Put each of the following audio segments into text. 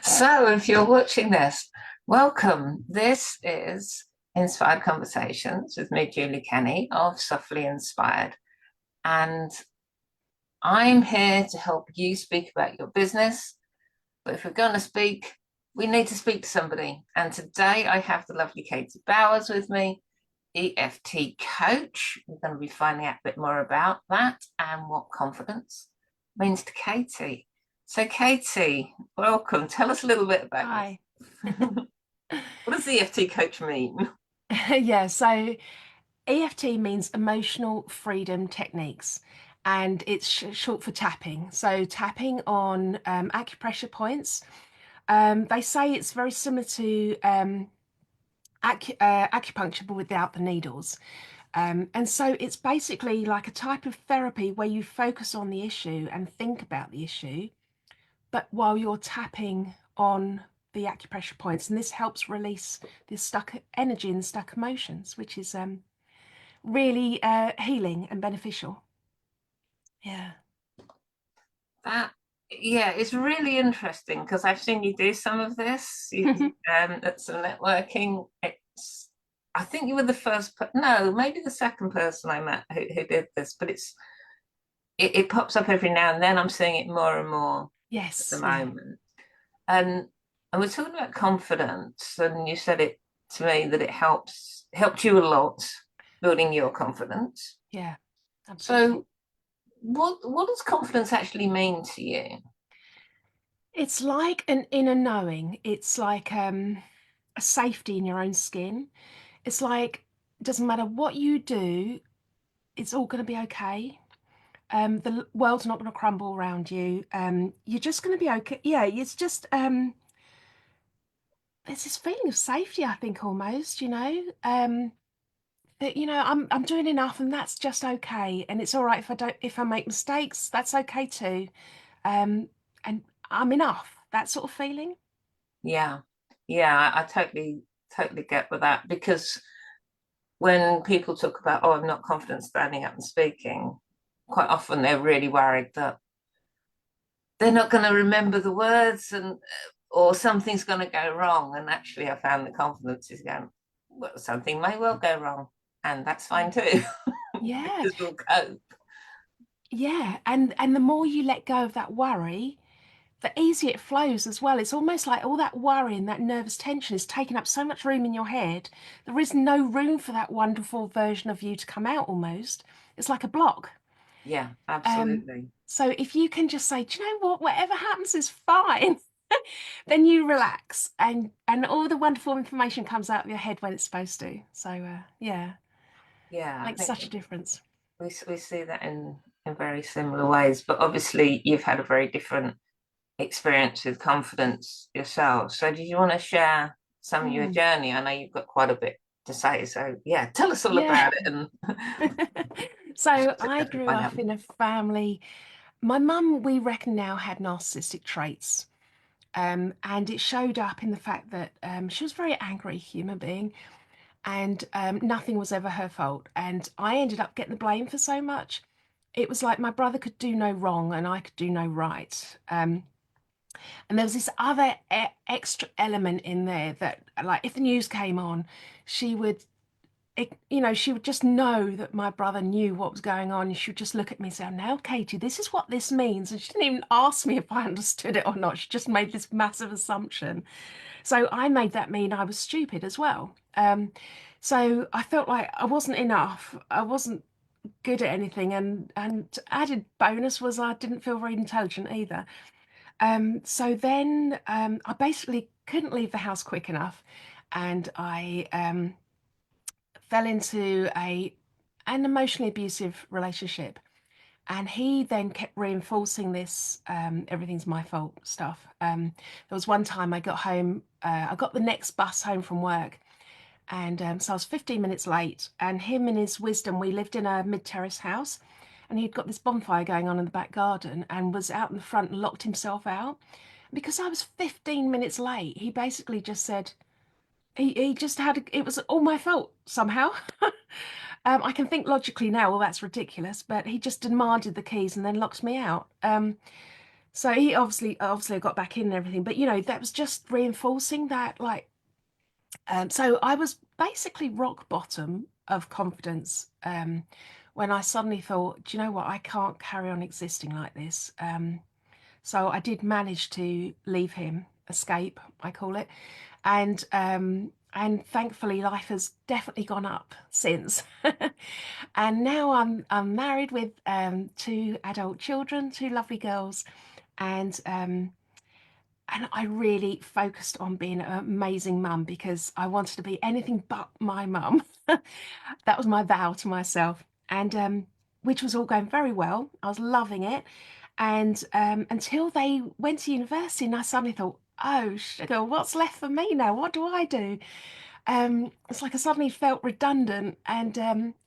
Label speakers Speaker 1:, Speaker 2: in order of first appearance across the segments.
Speaker 1: So, if you're watching this, welcome. This is Inspired Conversations with me, Julie Kenny of Softly Inspired. And I'm here to help you speak about your business. But if we're going to speak, we need to speak to somebody. And today I have the lovely Katie Bowers with me, EFT coach. We're going to be finding out a bit more about that and what confidence means to Katie. So, Katie, welcome. Tell us a little bit about you.
Speaker 2: Hi.
Speaker 1: What does EFT coach mean?
Speaker 2: Yeah, so EFT means emotional freedom techniques, and it's short for tapping. So tapping on acupressure points. They say it's very similar to acupuncture, but without the needles. And so it's basically like a type of therapy where you focus on the issue and think about the issue, but while you're tapping on the acupressure points, and this helps release the stuck energy and stuck emotions, which is really healing and beneficial. Yeah.
Speaker 1: That, yeah, it's really interesting because I've seen you do some of this at some networking. I think you were the first, no, maybe the second person I met who did this, but it pops up every now and then. I'm seeing it more and more at the
Speaker 2: Yes, yeah.
Speaker 1: moment. And and we're talking about confidence, and you said it to me that it helped you a lot building your confidence.
Speaker 2: Yeah, absolutely.
Speaker 1: So what does confidence actually mean to you?
Speaker 2: It's like an inner knowing. It's like a safety in your own skin. It's like it doesn't matter what you do, it's all going to be okay. The world's not going to crumble around you. You're just going to be okay. Yeah, it's just there's this feeling of safety, I think, almost, that I'm doing enough and that's just okay. And it's all right if I make mistakes, that's okay too. Um, and I'm enough, that sort of feeling.
Speaker 1: Yeah, yeah, I totally get with that because when people talk about, oh, I'm not confident standing up and speaking, quite often they're really worried that they're not going to remember the words and or something's going to go wrong. And actually, I found the confidence is going, well, something may well go wrong, and that's fine too,
Speaker 2: Yeah,
Speaker 1: because we'll cope.
Speaker 2: yeah. And the more you let go of that worry, the easier it flows as well. It's almost like all that worry and that nervous tension is taking up so much room in your head. There is no room for that wonderful version of you to come out almost. It's like a block.
Speaker 1: Yeah,
Speaker 2: Um,
Speaker 1: absolutely.
Speaker 2: so if you can just say, do you know what, whatever happens is fine, then you relax and all the wonderful information comes out of your head when it's supposed to. So yeah,
Speaker 1: Yeah, I
Speaker 2: makes
Speaker 1: think
Speaker 2: such a difference.
Speaker 1: we see that in very similar ways, but obviously you've had a very different experience with confidence yourself. So, did you want to share some of your
Speaker 2: Mm,
Speaker 1: journey? I know you've got quite a bit to say. So, yeah, tell us all
Speaker 2: yeah.
Speaker 1: about it and
Speaker 2: So I grew
Speaker 1: find out.
Speaker 2: up in a family. My mum, we reckon now, had narcissistic traits. And it showed up in the fact that she was a very angry human being, and nothing was ever her fault. And I ended up getting the blame for so much. It was like my brother could do no wrong and I could do no right. And there was this other extra element in there that, like, if the news came on, she would, she would just know that my brother knew what was going on. She would just look at me and say, "Now, Katie, this is what this means." And she didn't even ask me if I understood it or not. She just made this massive assumption. So I made that mean I was stupid as well. So I felt like I wasn't enough. I wasn't good at anything, and added bonus was I didn't feel very intelligent either. So then I basically couldn't leave the house quick enough, and I fell into a an emotionally abusive relationship. And he then kept reinforcing this everything's my fault stuff. There was one time I got home, I got the next bus home from work, and so I was 15 minutes late. And him, in his wisdom, we lived in a mid-terrace house, and he'd got this bonfire going on in the back garden and was out in the front and locked himself out. Because I was 15 minutes late, he basically just said, he just had, it was all my fault somehow. I can think logically now, well, that's ridiculous, but he just demanded the keys and then locked me out. So he obviously got back in and everything, but that was just reinforcing that, like, so I was basically rock bottom of confidence, when I suddenly thought, do you know what, I can't carry on existing like this. So I did manage to leave him, escape, I call it, and thankfully life has definitely gone up since. And now I'm married with two adult children, two lovely girls, and I really focused on being an amazing mum because I wanted to be anything but my mum. That was my vow to myself, and which was all going very well. I was loving it, and until they went to university, and I suddenly thought, "Oh, sugar, what's left for me now? What do I do?" It's like I suddenly felt redundant, and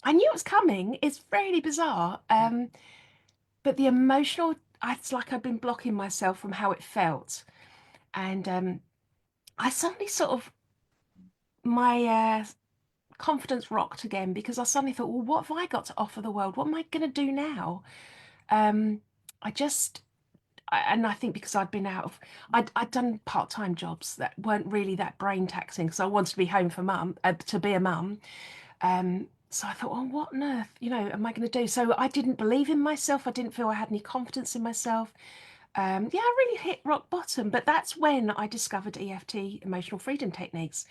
Speaker 2: I knew it was coming. It's really bizarre, but the emotional, it's like I've been blocking myself from how it felt, and I suddenly sort of my confidence rocked again because I suddenly thought, well, what have I got to offer the world? What am I going to do now? Um, I just, and I think because I'd been out of, I'd done part-time jobs that weren't really that brain taxing because I wanted to be home for mum, to be a mum. So I thought, oh, what on earth, am I going to do? So I didn't believe in myself. I didn't feel I had any confidence in myself. Yeah, I really hit rock bottom, but that's when I discovered EFT, emotional freedom techniques.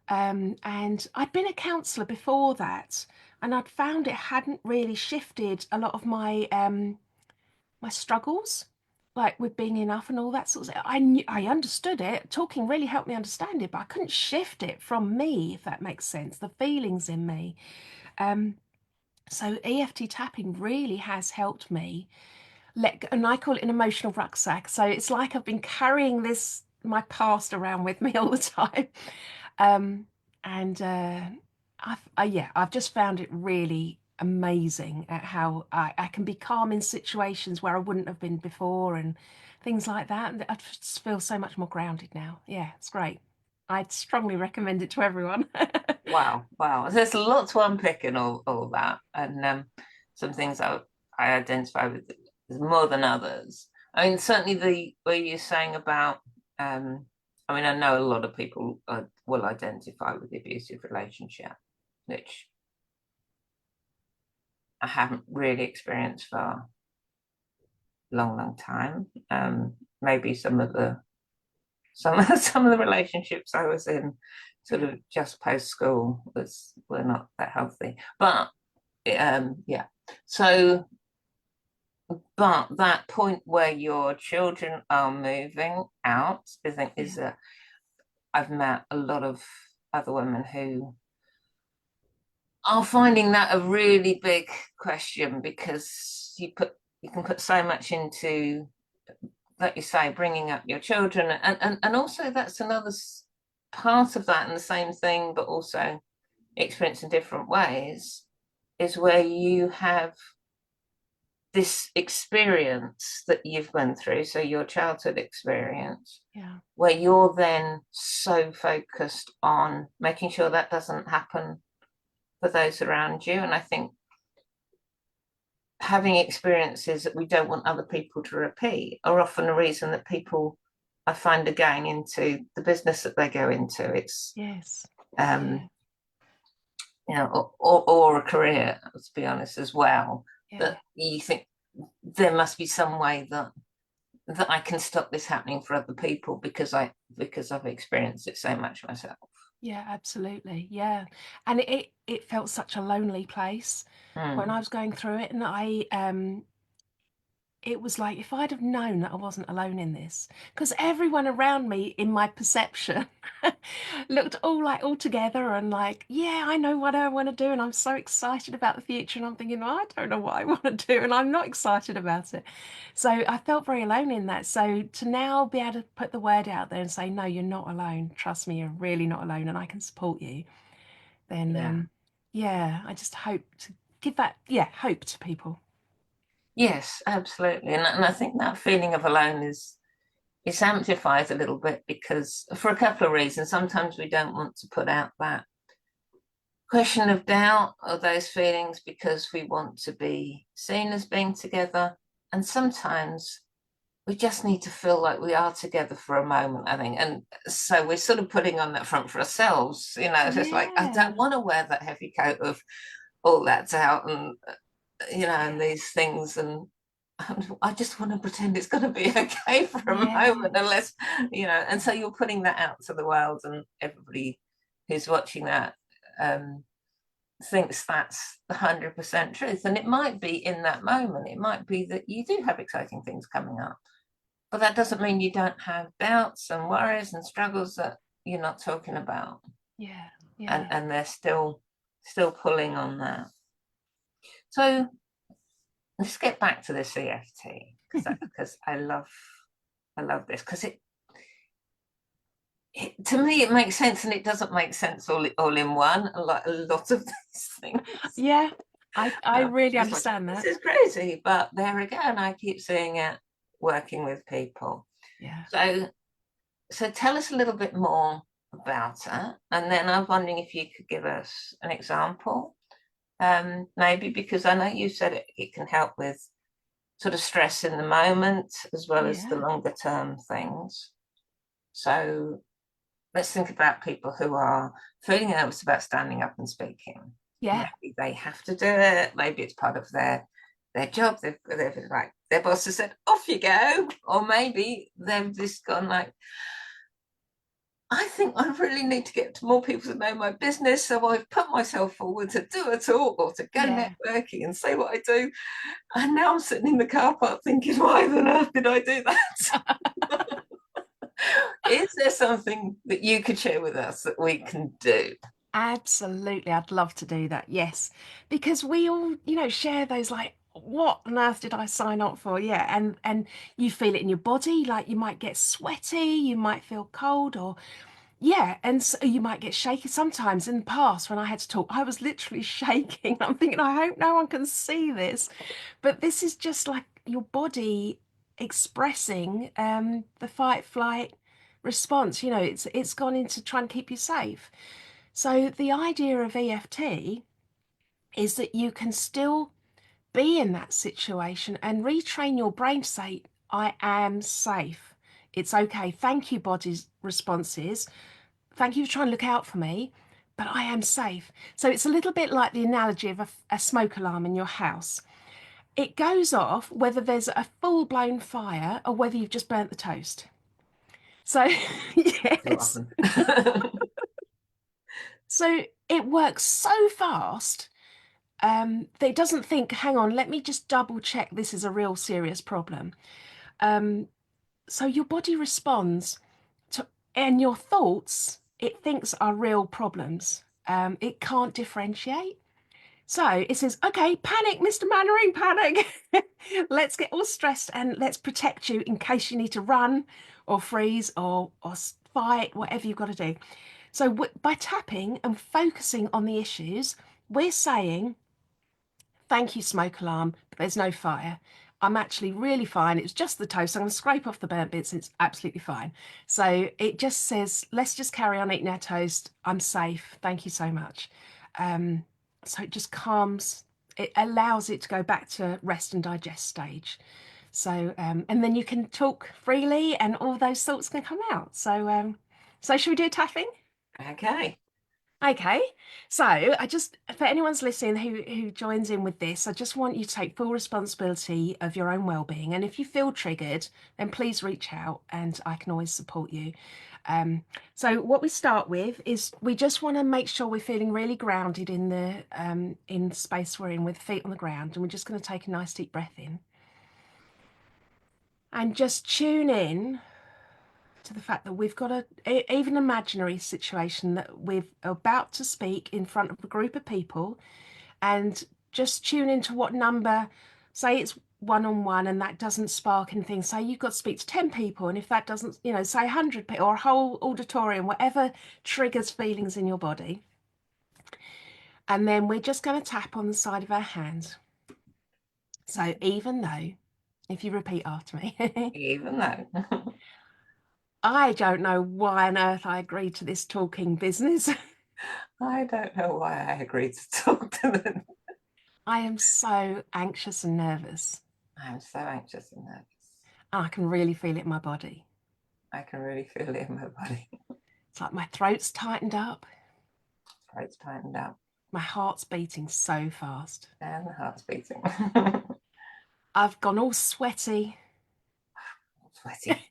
Speaker 2: And I'd been a counsellor before that, and I'd found it hadn't really shifted a lot of my struggles, like with being enough and all that sort of stuff. I understood it. Talking really helped me understand it, but I couldn't shift it from me, if that makes sense, the feelings in me. Um, so EFT tapping really has helped me and I call it an emotional rucksack. So it's like I've been carrying my past around with me all the time. Um, and I've just found it really amazing at how I can be calm in situations where I wouldn't have been before and things like that. And I just feel so much more grounded now. Yeah, it's great. I'd strongly recommend it to everyone.
Speaker 1: Wow, wow. There's a lot to unpick in all that, and some things I identify with more than others. I mean, certainly the way you're saying about, I mean, I know a lot of people will identify with the abusive relationship, which I haven't really experienced for a long, long time. Maybe some of the relationships I was in sort
Speaker 2: Yeah,
Speaker 1: of just post school were not that healthy. But yeah. So, but that point where your children are moving out, I think
Speaker 2: yeah,
Speaker 1: is a I've met a lot of other women who are finding that a really big question because you can put so much into, like you say, bringing up your children, and also that's another part of that, and the same thing, but also experienced in different ways, is where you have this experience that you've gone through, so your childhood experience,
Speaker 2: yeah,
Speaker 1: where you're then so focused on making sure that doesn't happen for those around you. And I think having experiences that we don't want other people to repeat are often a reason that people, I find, are going into the business that they go into. It's
Speaker 2: yes,
Speaker 1: um,
Speaker 2: yeah,
Speaker 1: or a career, to be honest, as well.
Speaker 2: yeah.
Speaker 1: That you think there must be some way that I can stop this happening for other people because I've experienced it so much myself.
Speaker 2: Yeah, absolutely. Yeah. And it felt such a lonely place when
Speaker 1: Mm,
Speaker 2: I was going through it. And it was like if I'd have known that I wasn't alone in this, because everyone around me in my perception looked all together and like, yeah, I know what I want to do, and I'm so excited about the future. And I'm thinking, well, I don't know what I want to do, and I'm not excited about it. So I felt very alone in that. So to now be able to put the word out there and say, no, you're not alone. Trust me, you're really not alone, and I can support you. Then,
Speaker 1: yeah.
Speaker 2: yeah, I just hope to give that, yeah, hope to people.
Speaker 1: Yes, absolutely. And I think that feeling of alone is it's amplified a little bit because for a couple of reasons. Sometimes we don't want to put out that question of doubt or those feelings because we want to be seen as being together. And sometimes we just need to feel like we are together for a moment, I think. And so we're sort of putting on that front for ourselves, It's just like, I don't
Speaker 2: Yeah,
Speaker 1: want to wear that heavy coat of all that's out and, and
Speaker 2: yeah,
Speaker 1: these things. And I just want to pretend it's going to be okay for a moment,
Speaker 2: yeah,
Speaker 1: unless, and so you're putting that out to the world, and everybody who's watching that thinks that's 100% truth. And it might be in that moment, it might be that you do have exciting things coming up. But that doesn't mean you don't have doubts and worries and struggles that you're not talking about.
Speaker 2: yeah,
Speaker 1: And
Speaker 2: yeah.
Speaker 1: and they're still pulling on that. So let's get back to the EFT, because I love this, because to me it makes sense, and it doesn't make sense all in one, like a lot of these things.
Speaker 2: Yeah, I really
Speaker 1: It's like,
Speaker 2: understand
Speaker 1: this
Speaker 2: that.
Speaker 1: is crazy, but there again, I keep seeing it working with people.
Speaker 2: Yeah,
Speaker 1: So tell us a little bit more about it, and then I'm wondering if you could give us an example, maybe, because I know you said it can help with sort of stress in the moment as well as the
Speaker 2: yeah,
Speaker 1: longer term things. So let's think about people who are feeling nervous about standing up and speaking.
Speaker 2: yeah,
Speaker 1: Maybe they have to do it. Maybe it's part of their job. They've like, their boss has said, off you go. Or maybe they've just gone like, I think I really need to get to more people to know my business. So I've put myself forward to do a talk or to go
Speaker 2: yeah.
Speaker 1: networking and say what I do. And now I'm sitting in the car park thinking, why on earth did I do that? Is there something that you could share with us that we can do?
Speaker 2: Absolutely, I'd love to do that. Yes, because we all, share those like, what on earth did I sign up for? Yeah, and you feel it in your body, like you might get sweaty, you might feel cold, or yeah, and so you might get shaky. Sometimes in the past, when I had to talk, I was literally shaking. I'm thinking, I hope no one can see this, but this is just like your body expressing the fight flight response. It's gone into trying to keep you safe. So the idea of EFT is that you can still be in that situation and retrain your brain to say, I am safe. It's okay. Thank you, body's responses. Thank you for trying to look out for me, but I am safe. So it's a little bit like the analogy of a smoke alarm in your house. It goes off whether there's a full blown fire or whether you've just burnt the toast. So,
Speaker 1: So
Speaker 2: yes.
Speaker 1: often.
Speaker 2: So it works so fast that it doesn't think, hang on, let me just double check this is a real serious problem. Um, so your body responds to, and your thoughts, it thinks are real problems. It can't differentiate. So it says, okay, panic, Mr. Mannering, panic. Let's get all stressed and let's protect you in case you need to run or freeze or fight, whatever you've got to do. So by tapping and focusing on the issues, we're saying, thank you, smoke alarm, but there's no fire. I'm actually really fine. It's just the toast. I'm going to scrape off the burnt bits and it's absolutely fine. So it just says, let's just carry on eating our toast. I'm safe. Thank you so much. Um, so it just calms, it allows it to go back to rest and digest stage. So, and then you can talk freely and all those thoughts can come out. So should we do tapping?
Speaker 1: Okay.
Speaker 2: Okay, so I just, for anyone's listening who joins in with this, I just want you to take full responsibility of your own well-being. And if you feel triggered, then please reach out and I can always support you. So what we start with is we just want to make sure we're feeling really grounded in the in space we're in with feet on the ground. And we're just going to take a nice deep breath in and just tune in to the fact that we've got even imaginary situation that we're about to speak in front of a group of people and just tune into what number, say it's one-on-one and that doesn't spark anything, say you've got to speak to 10 people and if that doesn't, say 100 people or a whole auditorium, whatever triggers feelings in your body. And then we're just going to tap on the side of our hands. So even though, if you repeat after me,
Speaker 1: Even though
Speaker 2: I don't know why on earth I agreed to this talking business.
Speaker 1: I don't know why I agreed to talk to them.
Speaker 2: I am so anxious and nervous.
Speaker 1: I'm so anxious and nervous.
Speaker 2: I can really feel it in my body.
Speaker 1: I can really feel it in my body.
Speaker 2: It's like my throat's tightened up.
Speaker 1: Throat's tightened up.
Speaker 2: My heart's beating so fast.
Speaker 1: And the heart's beating.
Speaker 2: I've gone all sweaty.
Speaker 1: Sweaty.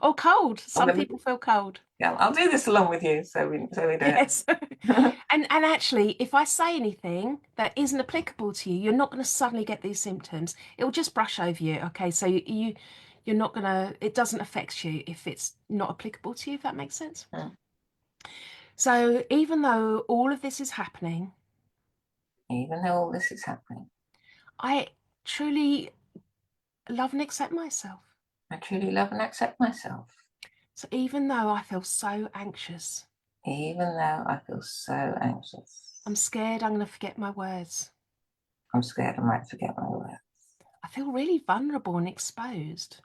Speaker 2: Or cold.
Speaker 1: I'm
Speaker 2: Some
Speaker 1: gonna,
Speaker 2: people feel cold.
Speaker 1: yeah, I'll do this along with you so we don't.
Speaker 2: Yes. And actually, if I say anything that isn't applicable to you, you're not going to suddenly get these symptoms. It will just brush over you. Okay, so you're not going to, it doesn't affect you if it's not applicable to you, if that makes sense.
Speaker 1: Mm.
Speaker 2: So even though all of this is happening,
Speaker 1: Even though all this is happening,
Speaker 2: I truly love and accept myself.
Speaker 1: I truly love and accept myself.
Speaker 2: So even though I feel so anxious,
Speaker 1: Even though I feel so anxious,
Speaker 2: I'm scared I'm going to forget my words.
Speaker 1: I'm scared I might forget my words.
Speaker 2: I feel really vulnerable and exposed.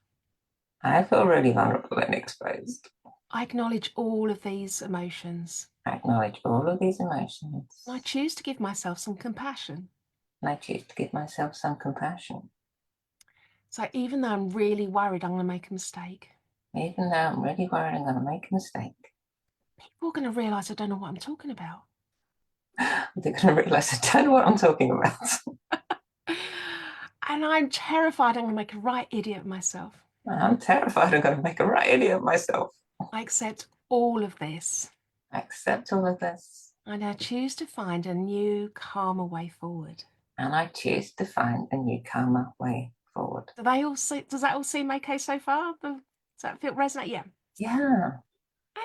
Speaker 1: I feel really vulnerable and exposed.
Speaker 2: I acknowledge all of these emotions.
Speaker 1: I acknowledge all of these emotions.
Speaker 2: And I choose to give myself some compassion.
Speaker 1: And I choose to give myself some compassion.
Speaker 2: So even though I'm really worried I'm going to make a mistake,
Speaker 1: Even though I'm really worried I'm going to make a mistake,
Speaker 2: people are going to realise I don't know what I'm talking about.
Speaker 1: they're going to realise I don't know what I'm talking about.
Speaker 2: And I'm terrified I'm going to make a right idiot of myself.
Speaker 1: I'm terrified I'm going to make a right idiot of myself.
Speaker 2: I accept all of this.
Speaker 1: I accept all of this.
Speaker 2: And I choose to find a new, calmer way forward.
Speaker 1: And I choose to find a new, calmer way forward.
Speaker 2: Does that all seem okay so far? Does that feel resonate? Yeah.
Speaker 1: Yeah.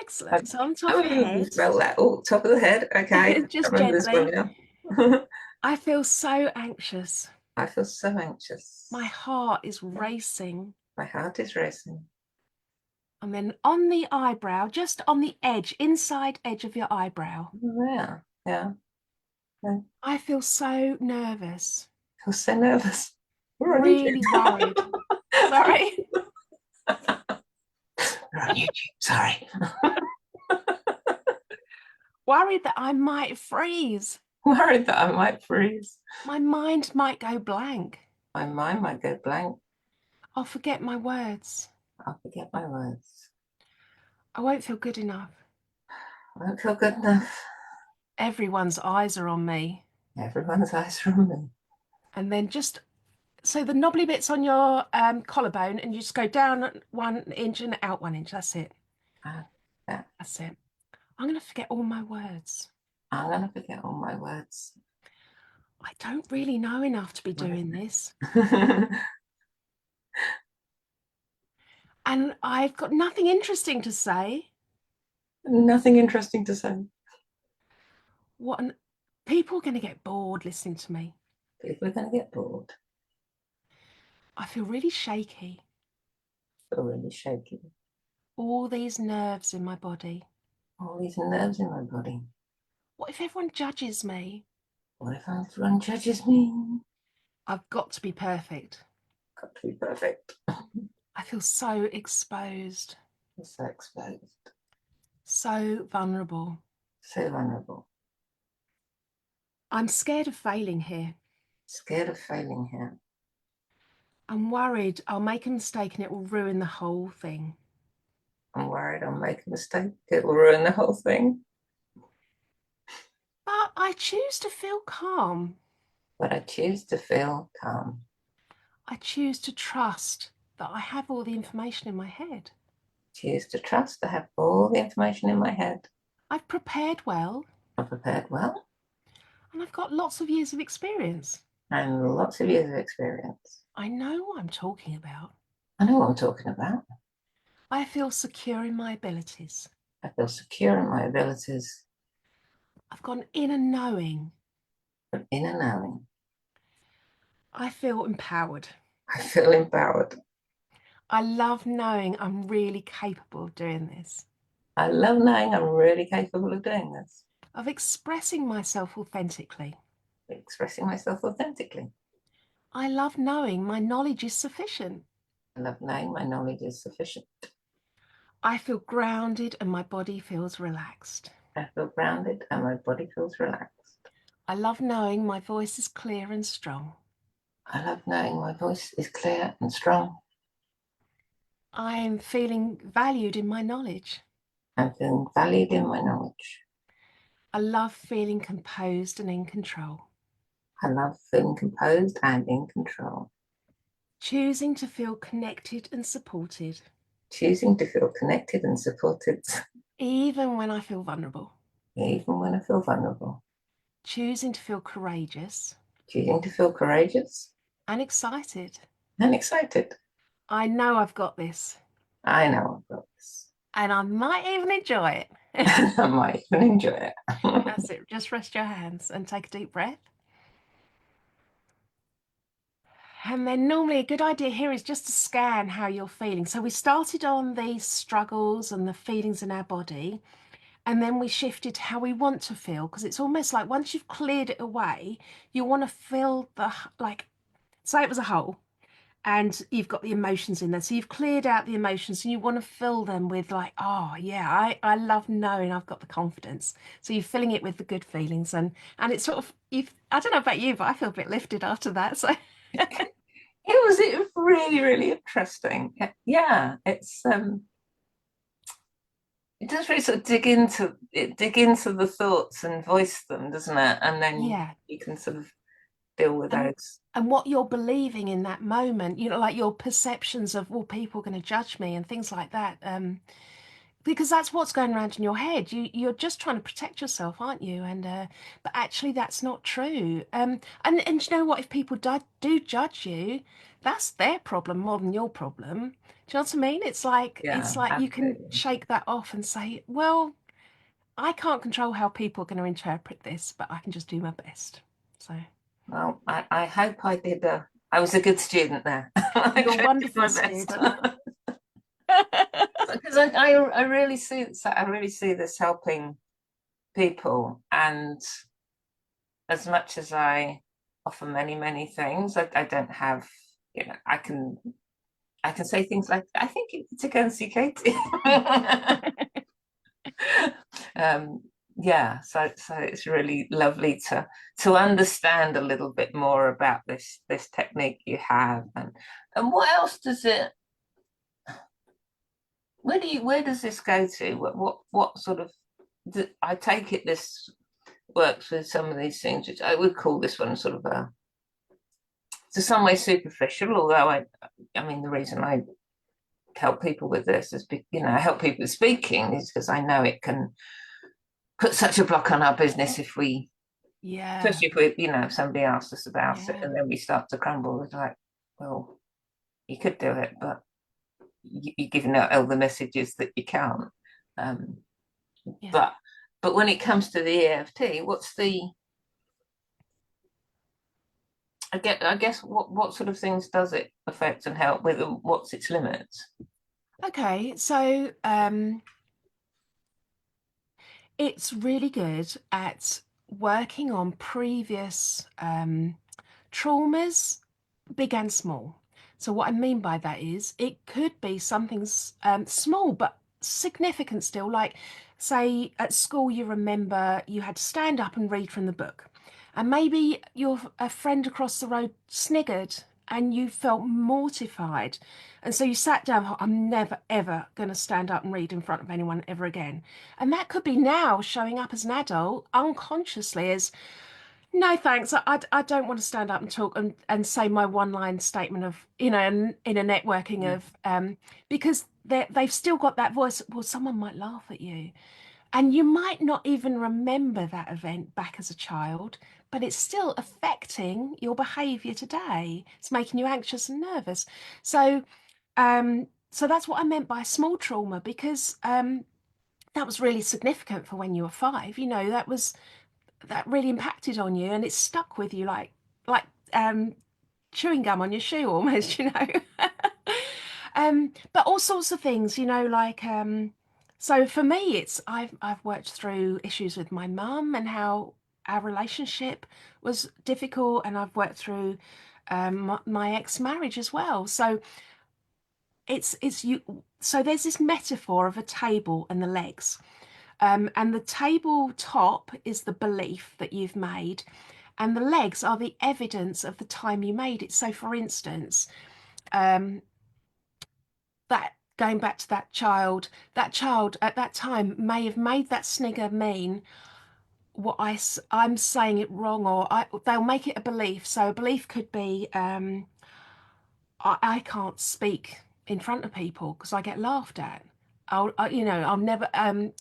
Speaker 2: Excellent. So on top of the
Speaker 1: You
Speaker 2: head,
Speaker 1: spell that. Oh, top of the head. Okay.
Speaker 2: just
Speaker 1: I remember this
Speaker 2: gently,
Speaker 1: one now.
Speaker 2: I feel so anxious.
Speaker 1: I feel so anxious.
Speaker 2: My heart is racing.
Speaker 1: My heart is racing.
Speaker 2: And then on the eyebrow, just on the edge, inside edge of your eyebrow,
Speaker 1: Yeah. Yeah.
Speaker 2: I feel so nervous,
Speaker 1: I feel so nervous. We're on
Speaker 2: really worried.
Speaker 1: YouTube.
Speaker 2: Sorry.
Speaker 1: We're on YouTube. Sorry.
Speaker 2: Worried that I might freeze.
Speaker 1: Worried that I might freeze.
Speaker 2: My mind might go blank.
Speaker 1: My mind might go blank.
Speaker 2: I'll forget my words.
Speaker 1: I'll forget my words.
Speaker 2: I won't feel good enough.
Speaker 1: I won't feel good enough.
Speaker 2: Everyone's eyes are on me.
Speaker 1: Everyone's eyes are on me.
Speaker 2: And then just so the knobbly bits on your collarbone, and you just go down 1 inch and out 1 inch. That's it.
Speaker 1: Yeah.
Speaker 2: That's it. I'm going to forget all my words.
Speaker 1: I'm going to forget all my words.
Speaker 2: I don't really know enough to be doing this. And I've got nothing interesting to say.
Speaker 1: Nothing interesting to say.
Speaker 2: People are going to get bored listening to me.
Speaker 1: People are going to get bored.
Speaker 2: I feel really shaky.
Speaker 1: I feel really shaky.
Speaker 2: All these nerves in my body.
Speaker 1: All these nerves in my body.
Speaker 2: What if everyone judges me?
Speaker 1: What if everyone judges me?
Speaker 2: I've got to be perfect.
Speaker 1: Got to be perfect.
Speaker 2: I feel so exposed.
Speaker 1: I'm so exposed.
Speaker 2: So vulnerable.
Speaker 1: So vulnerable.
Speaker 2: I'm scared of failing here.
Speaker 1: Scared of failing here.
Speaker 2: I'm worried I'll make a mistake and it will ruin the whole thing.
Speaker 1: I'm worried I'll make a mistake. It will ruin the whole thing.
Speaker 2: But I choose to feel calm.
Speaker 1: But I choose to feel calm.
Speaker 2: I choose to trust that I have all the information in my head.
Speaker 1: Choose to trust I have all the information in my head.
Speaker 2: I've prepared well.
Speaker 1: I've prepared well.
Speaker 2: And I've got lots of years of experience.
Speaker 1: And lots of years of experience.
Speaker 2: I know what I'm talking about.
Speaker 1: I know what I'm talking about.
Speaker 2: I feel secure in my abilities.
Speaker 1: I feel secure in my abilities.
Speaker 2: I've got an inner knowing.
Speaker 1: An inner knowing.
Speaker 2: I feel empowered.
Speaker 1: I feel empowered.
Speaker 2: I love knowing I'm really capable of doing this.
Speaker 1: I love knowing I'm really capable of doing this.
Speaker 2: Of expressing myself authentically.
Speaker 1: Expressing myself authentically.
Speaker 2: I love knowing my knowledge is sufficient.
Speaker 1: I love knowing my knowledge is sufficient.
Speaker 2: I feel grounded and my body feels relaxed.
Speaker 1: I feel grounded and my body feels relaxed.
Speaker 2: I love knowing my voice is clear and strong.
Speaker 1: I love knowing my voice is clear and strong.
Speaker 2: I'm feeling valued in my knowledge.
Speaker 1: I'm feeling valued in my knowledge.
Speaker 2: I love feeling composed and in control.
Speaker 1: I love feeling composed and in control.
Speaker 2: Choosing to feel connected and supported,
Speaker 1: Choosing to feel connected and supported,
Speaker 2: even when I feel vulnerable.
Speaker 1: even when I feel vulnerable.
Speaker 2: Choosing to feel courageous
Speaker 1: Choosing to feel courageous
Speaker 2: and excited.
Speaker 1: and excited.
Speaker 2: I know I've got this,
Speaker 1: I know I've got this.
Speaker 2: and I might even enjoy it.
Speaker 1: I might even enjoy it.
Speaker 2: That's it. Just rest your hands and take a deep breath. And then normally a good idea here is just to scan how you're feeling. So we started on the struggles and the feelings in our body, and then we shifted to how we want to feel, because it's almost like once you've cleared it away, you want to feel like, say it was a hole and you've got the emotions in there. So you've cleared out the emotions and you want to fill them with like, oh yeah, I love knowing I've got the confidence. So you're filling it with the good feelings, and it's sort of you've I don't know about you, but I feel a bit lifted after that. So
Speaker 1: It was really, really interesting. Yeah, it does really sort of dig into the thoughts and voice them, doesn't it? And then
Speaker 2: yeah.
Speaker 1: you can sort of deal with
Speaker 2: and
Speaker 1: those.
Speaker 2: and what you're believing in that moment, like your perceptions of, well, people are going to judge me and things like that, because that's what's going around in your head. You're just trying to protect yourself, aren't you? And but actually that's not true. And you know what, if people do judge you, that's their problem more than your problem. Do you know what I mean?
Speaker 1: Yeah,
Speaker 2: It's like you can
Speaker 1: absolutely.
Speaker 2: shake that off and say, well, I can't control how people are going to interpret this, but I can just do my best. So
Speaker 1: Well, I hope I did. I was a good student there. I
Speaker 2: you're a
Speaker 1: tried to do
Speaker 2: wonderful
Speaker 1: my best.
Speaker 2: student.
Speaker 1: Because I really see, so I really see this helping people, and as much as I offer many, many things, I don't have, I can say things like, I think you need to go and see Katie. um, yeah, so it's really lovely to understand a little bit more about this technique you have, and what else does it, where does this go to? What sort of, I take it this works with some of these things, which I would call this one sort of a, to some way superficial, although I mean, the reason I help people with this is, I help people with speaking is because I know it can put such a block on our business if we,
Speaker 2: Yeah,
Speaker 1: especially if we, if somebody asks us about it
Speaker 2: yeah,
Speaker 1: and then we start to crumble. It's like, well, you could do it, but you're giving out all the messages that you can't. Um,
Speaker 2: yeah.
Speaker 1: but but when it comes to the EFT, what's the, I guess what sort of things does it affect and help with, and what's its limits?
Speaker 2: Okay, so it's really good at working on previous traumas, big and small. So, what I mean by that is it could be something small but significant still. Like, say, at school, you remember you had to stand up and read from the book, and maybe your a friend across the road sniggered and you felt mortified. And so you sat down, "Oh, I'm never ever going to stand up and read in front of anyone ever again." And that could be now showing up as an adult unconsciously as, no, thanks. I don't want to stand up and talk and say my one line statement of, in a networking
Speaker 1: Mm.
Speaker 2: of, because they've still got that voice. Well, someone might laugh at you. And you might not even remember that event back as a child, but it's still affecting your behavior today. It's making you anxious and nervous. So that's what I meant by small trauma, because that was really significant for when you were 5. That really impacted on you and it stuck with you like um chewing gum on your shoe almost, but all sorts of things, so for me it's I've worked through issues with my mum and how our relationship was difficult, and I've worked through my ex-marriage as well. So it's you so there's this metaphor of a table and the legs, and the table top is the belief that you've made, and the legs are the evidence of the time you made it. So for instance, um, that going back to that child at that time may have made that snigger mean I'm saying it wrong, or they'll make it a belief. So a belief could be, I can't speak in front of people because I get laughed at. I'll never. I'm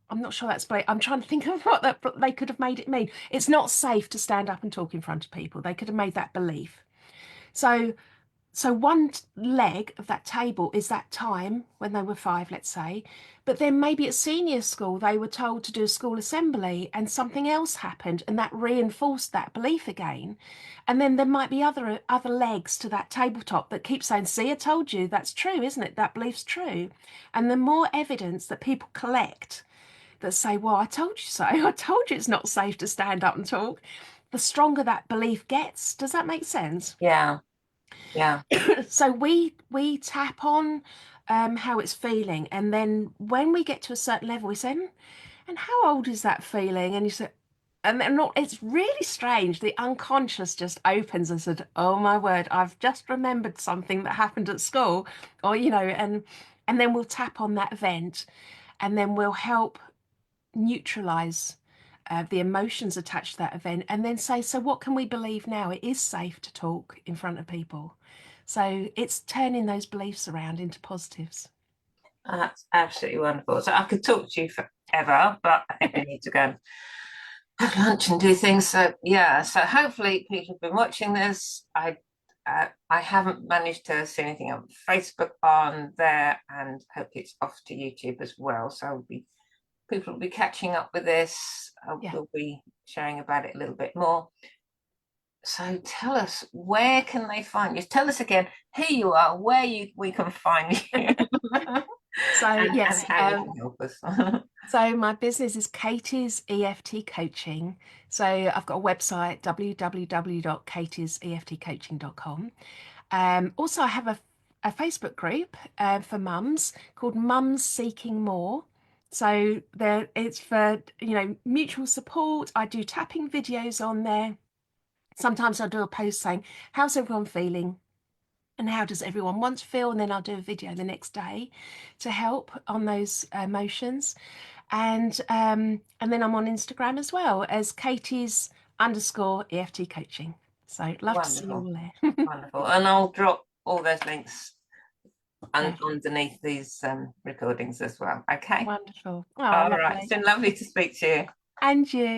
Speaker 2: not sure that's. I'm trying to think of what that they could have made it mean. It's not safe to stand up and talk in front of people. They could have made that belief. So one leg of that table is that time when they were 5, let's say, but then maybe at senior school they were told to do a school assembly and something else happened and that reinforced that belief again. And then there might be other legs to that tabletop that keep saying, see, I told you, that's true, isn't it? That belief's true. And the more evidence that people collect that say, well, I told you so, I told you it's not safe to stand up and talk, the stronger that belief gets. Does that make sense?
Speaker 1: Yeah. Yeah.
Speaker 2: So we tap on how it's feeling, and then when we get to a certain level, we say, and how old is that feeling? And you say, and then not, it's really strange. The unconscious just opens and said, oh my word, I've just remembered something that happened at school, or and then we'll tap on that event, and then we'll help neutralize the emotions attached to that event, and then say, so what can we believe now? It is safe to talk in front of people. So it's turning those beliefs around into positives.
Speaker 1: That's absolutely wonderful. So I could talk to you forever, but I think we need to go and have lunch and do things. So yeah, so hopefully people have been watching this. I haven't managed to see anything on Facebook on there, and hopefully it's off to YouTube as well. So people will be catching up with this.
Speaker 2: Yeah.
Speaker 1: We'll be sharing about it a little bit more. So tell us, where can they find you? Tell us again who you are, we can find you,
Speaker 2: So
Speaker 1: and
Speaker 2: yes,
Speaker 1: how you can help us.
Speaker 2: so my business is Katie's EFT Coaching. So I've got a website, www.katieseftcoaching.com. Also, I have a Facebook group for mums called Mums Seeking More. So there, it's for mutual support. I do tapping videos on there. Sometimes I'll do a post saying, how's everyone feeling? And how does everyone want to feel? And then I'll do a video the next day to help on those emotions. And then I'm on Instagram as well as Katie's _ EFT coaching. So love to see you
Speaker 1: Wonderful,
Speaker 2: all there.
Speaker 1: wonderful. And I'll drop all those links
Speaker 2: Perfect.
Speaker 1: underneath these recordings as well. Okay.
Speaker 2: Wonderful. Oh,
Speaker 1: All right. It's
Speaker 2: lovely.
Speaker 1: been lovely to speak to you.
Speaker 2: And you.